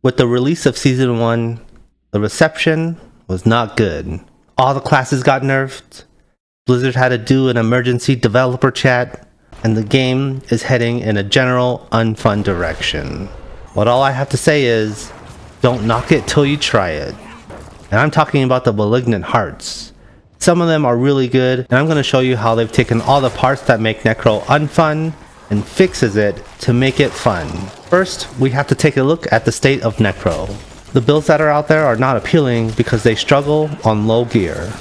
With the release of Season 1, the reception was not good. All the classes got nerfed, Blizzard had to do an emergency developer chat, and the game is heading in a general unfun direction. But all I have to say is, don't knock it till you try it. And I'm talking about the Malignant Hearts. Some of them are really good, and I'm going to show you how they've taken all the parts that make necro unfun and fixes it to make it fun. First, we have to take a look at the state of necro. The builds that are out there are not appealing because they struggle on low gear.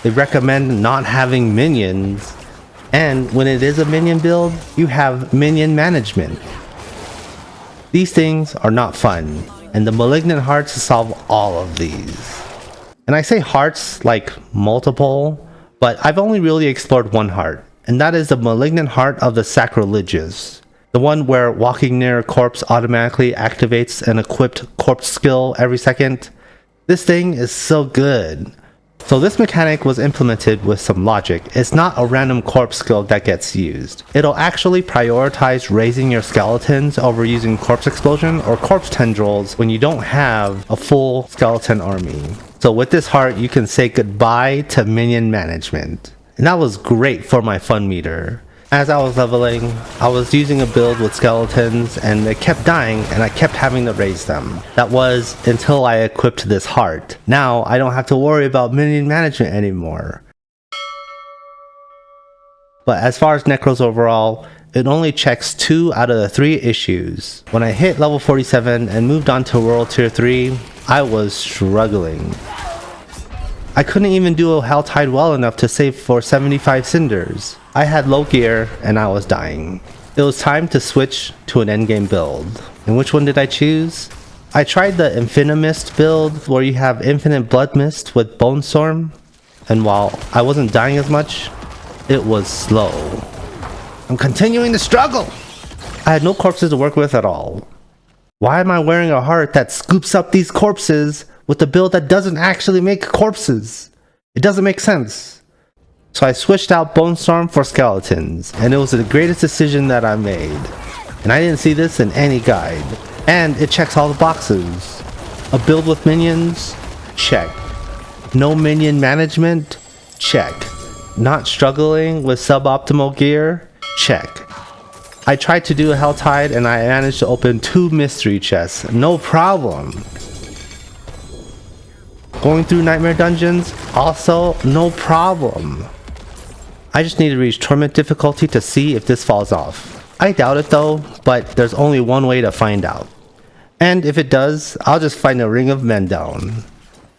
They recommend not having minions, and when it is a minion build, you have minion management. These things are not fun, and the Malignant Hearts solve all of these. And I say hearts like multiple, but I've only really explored one heart, and that is the Malignant Heart of the Sacrilegious. The one where walking near a corpse automatically activates an equipped corpse skill every second. This thing is so good. So this mechanic was implemented with some logic. It's not a random corpse skill that gets used. It'll actually prioritize raising your skeletons over using corpse explosion or corpse tendrils when you don't have a full skeleton army. So with this heart, you can say goodbye to minion management. And that was great for my fun meter. As I was leveling, I was using a build with skeletons and they kept dying and I kept having to raise them. That was until I equipped this heart. Now I don't have to worry about minion management anymore. But as far as necros overall, it only checks 2 out of the 3 issues. When I hit level 47 and moved on to World Tier 3, I was struggling. I couldn't even do a Helltide well enough to save for 75 cinders. I had low gear and I was dying. It was time to switch to an endgame build. And which one did I choose? I tried the Infinimist build where you have infinite blood mist with Bone Storm. And while I wasn't dying as much, it was slow. I'm continuing to struggle! I had no corpses to work with at all. Why am I wearing a heart that scoops up these corpses with a build that doesn't actually make corpses? It doesn't make sense. So I switched out Bone Storm for skeletons, and it was the greatest decision that I made. And I didn't see this in any guide. And it checks all the boxes. A build with minions? Check. No minion management? Check. Not struggling with suboptimal gear? Check. I tried to do a Helltide and I managed to open 2 mystery chests. No problem. Going through nightmare dungeons? Also no problem. I just need to reach torment difficulty to see if this falls off. I doubt it though, but there's only one way to find out. And if it does, I'll just find a ring of men down.